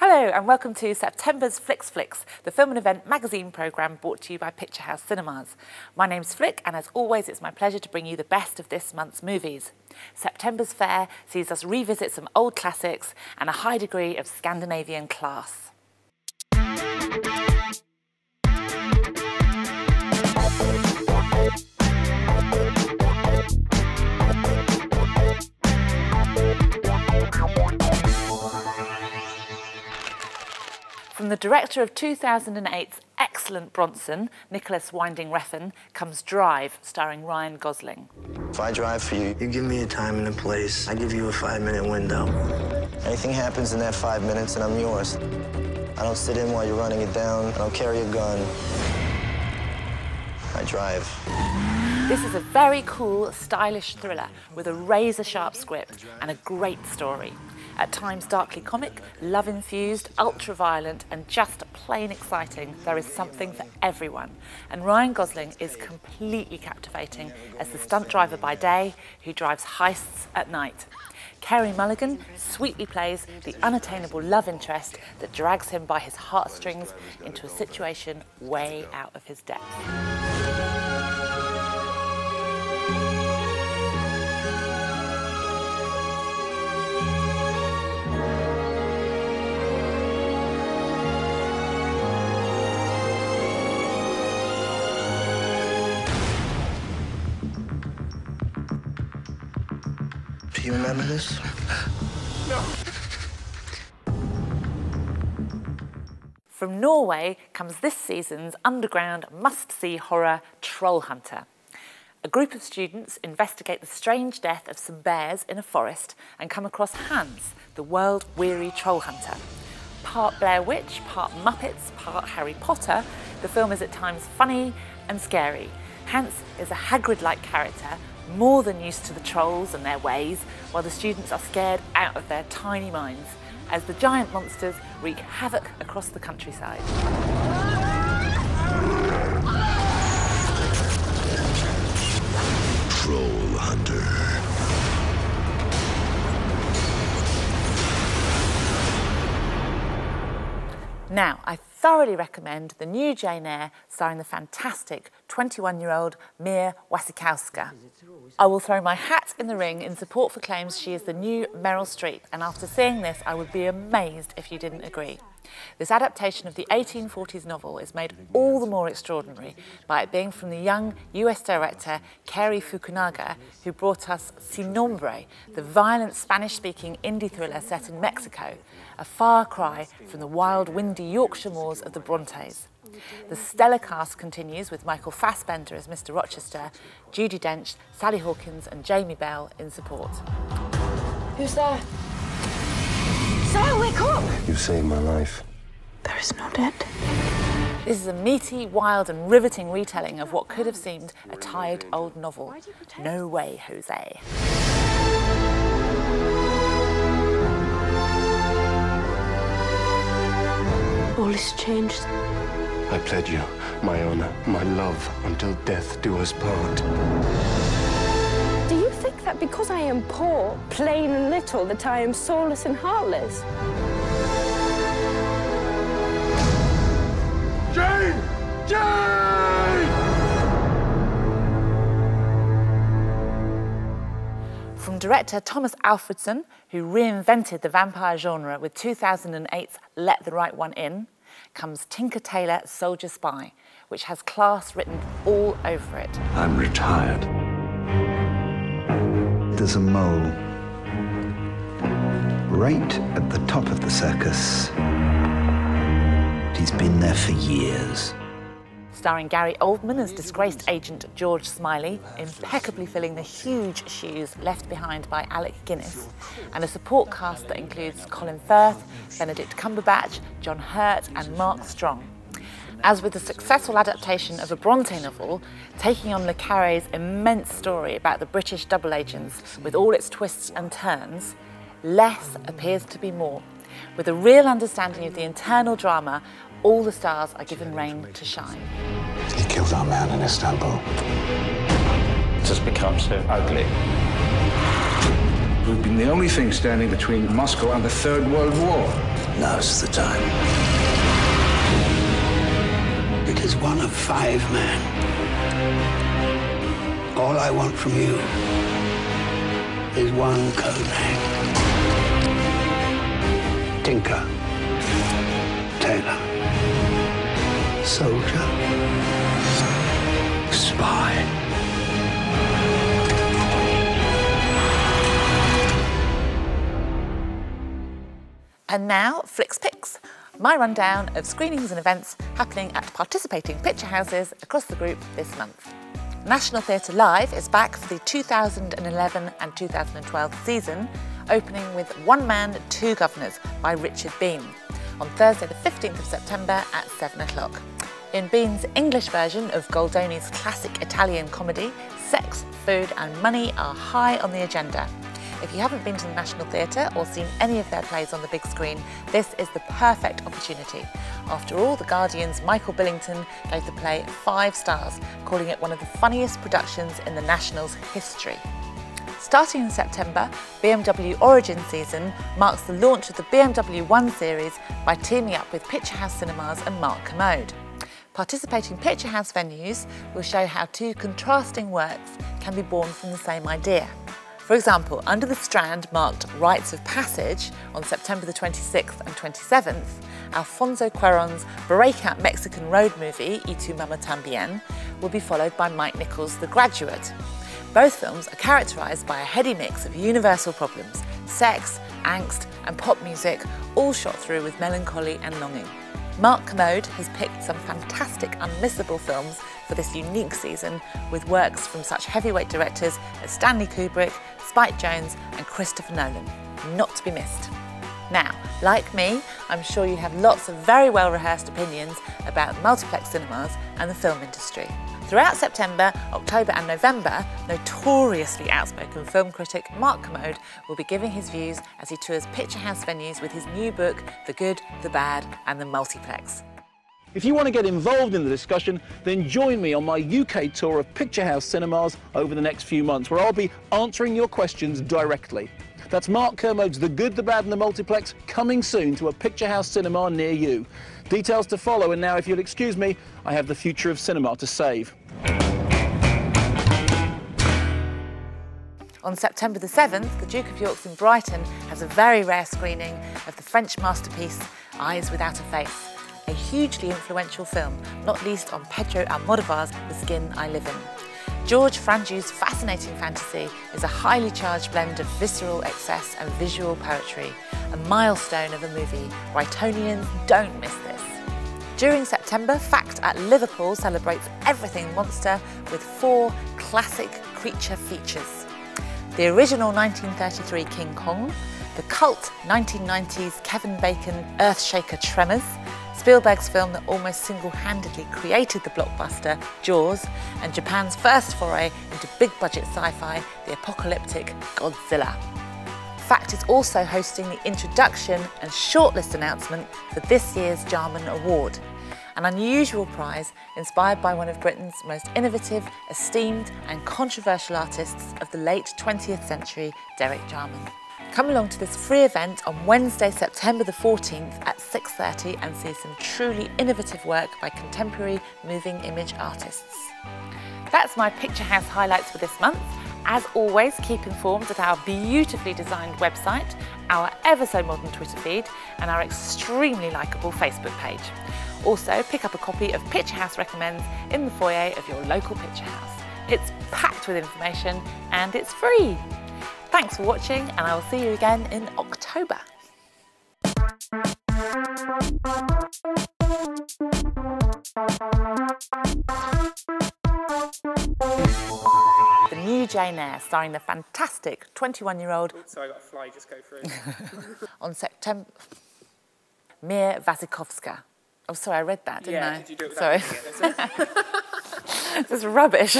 Hello and welcome to September's Flicks, the film and event magazine programme brought to you by Picturehouse Cinemas. My name's Flick and as always it's my pleasure to bring you the best of this month's movies. September's fair sees us revisit some old classics and a high degree of Scandinavian class. From the director of 2008's excellent Bronson, Nicholas Winding Refn, comes Drive, starring Ryan Gosling. If I drive for you, you give me a time and a place. I give you a 5-minute window. Anything happens in that 5 minutes and I'm yours. I don't sit in while you're running it down. I don't carry a gun. I drive. This is a very cool, stylish thriller with a razor-sharp script and a great story. At times darkly comic, love-infused, ultra-violent and just plain exciting, there is something for everyone. And Ryan Gosling is completely captivating as the stunt driver by day who drives heists at night. Carey Mulligan sweetly plays the unattainable love interest that drags him by his heartstrings into a situation way out of his depth. Do you remember this? No. From Norway comes this season's underground must-see horror Troll Hunter. A group of students investigate the strange death of some bears in a forest and come across Hans, the world-weary troll hunter. Part Blair Witch, part Muppets, part Harry Potter, the film is at times funny and scary. Hans is a Hagrid-like character, more than used to the trolls and their ways, while the students are scared out of their tiny minds as the giant monsters wreak havoc across the countryside. Troll Hunter. Now, I thoroughly recommend the new Jane Eyre starring the fantastic 21-year-old Mia Wasikowska. I will throw my hat in the ring in support for claims she is the new Meryl Streep, and after seeing this, I would be amazed if you didn't agree. This adaptation of the 1840s novel is made all the more extraordinary by it being from the young US director Cary Fukunaga, who brought us Sin Nombre, the violent Spanish-speaking indie thriller set in Mexico, a far cry from the wild, windy Yorkshire moors of the Brontes. The stellar cast continues with Michael Fassbender as Mr. Rochester, Judi Dench, Sally Hawkins and Jamie Bell in support. Who's there? Sir, wake up! You saved my life. There is no dead. This is a meaty, wild and riveting retelling of what could have seemed a tired old novel. No way, Jose. All is changed. I pledge you my honor, my love, until death do us part. Do you think that because I am poor, plain and little, that I am soulless and heartless? Jane! Jane! From director Thomas Alfredson, who reinvented the vampire genre with 2008's Let the Right One In, comes Tinker Tailor Soldier Spy, which has class written all over it. I'm retired. There's a mole right at the top of the circus. He's been there for years. Starring Gary Oldman as disgraced agent George Smiley, impeccably filling the huge shoes left behind by Alec Guinness, and a support cast that includes Colin Firth, Benedict Cumberbatch, John Hurt and Mark Strong. As with the successful adaptation of a Bronte novel, taking on Le Carré's immense story about the British double agents with all its twists and turns, less appears to be more. With a real understanding of the internal drama, all the stars are given rein to shine. He killed our man in Istanbul. It's just become so ugly. We've been the only thing standing between Moscow and the Third World War. Now's the time. It is one of 5 men. All I want from you is one code name. Tinker. Tailor. Soldier. Spy. And now, Flicks Picks, my rundown of screenings and events happening at participating picture houses across the group this month. National Theatre Live is back for the 2011 and 2012 season, opening with One Man, Two Governors by Richard Bean on Thursday the 15th of September at 7 o'clock. In Bean's English version of Goldoni's classic Italian comedy, sex, food and money are high on the agenda. If you haven't been to the National Theatre or seen any of their plays on the big screen, this is the perfect opportunity. After all, The Guardian's Michael Billington gave the play 5 stars, calling it one of the funniest productions in the National's history. Starting in September, BMW Origin Season marks the launch of the BMW 1 series by teaming up with Picturehouse Cinemas and Mark Kermode. Participating Picturehouse venues will show how 2 contrasting works can be born from the same idea. For example, Under the Strand, marked Rites of Passage on September the 26th and 27th, Alfonso Cuarón's breakout Mexican road movie, Y Tu Mama Tambien, will be followed by Mike Nichols' The Graduate. Both films are characterised by a heady mix of universal problems, sex, angst and pop music, all shot through with melancholy and longing. Mark Kermode has picked some fantastic unmissable films for this unique season, with works from such heavyweight directors as Stanley Kubrick, Spike Jonze and Christopher Nolan. Not to be missed. Now, like me, I'm sure you have lots of very well-rehearsed opinions about multiplex cinemas and the film industry. Throughout September, October and November, notoriously outspoken film critic Mark Kermode will be giving his views as he tours Picturehouse venues with his new book, The Good, the Bad and the Multiplex. If you want to get involved in the discussion, then join me on my UK tour of Picturehouse Cinemas over the next few months, where I'll be answering your questions directly. That's Mark Kermode's The Good, the Bad and the Multiplex, coming soon to a Picturehouse cinema near you. Details to follow, and now, if you'll excuse me, I have the future of cinema to save. On September the 7th, the Duke of York's in Brighton has a very rare screening of the French masterpiece Eyes Without a Face, a hugely influential film, not least on Pedro Almodóvar's The Skin I Live In. George Franju's fascinating fantasy is a highly charged blend of visceral excess and visual poetry, a milestone of a movie. Brightonians, don't miss this. During September, Fact at Liverpool celebrates everything monster with 4 classic creature features. The original 1933 King Kong, the cult 1990s Kevin Bacon earthshaker Tremors, Spielberg's film that almost single-handedly created the blockbuster Jaws, and Japan's first foray into big-budget sci-fi, the apocalyptic Godzilla. Fact is also hosting the introduction and shortlist announcement for this year's Jarman Award, an unusual prize inspired by one of Britain's most innovative, esteemed and controversial artists of the late 20th century, Derek Jarman. Come along to this free event on Wednesday, September the 14th at 6:30 and see some truly innovative work by contemporary moving image artists. That's my Picturehouse highlights for this month. As always, keep informed at our beautifully designed website, our ever so modern Twitter feed and our extremely likeable Facebook page. Also, pick up a copy of Picturehouse Recommends in the foyer of your local Picturehouse. It's packed with information and it's free. Thanks for watching, and I will see you again in October. The new Jane Eyre, starring the fantastic 21-year-old... Oops, sorry, I got a fly just go through. On September... Mir Wasikowska. Oh, sorry, I read that, didn't I? Yeah, did you do it sorry. without reading it? This is rubbish.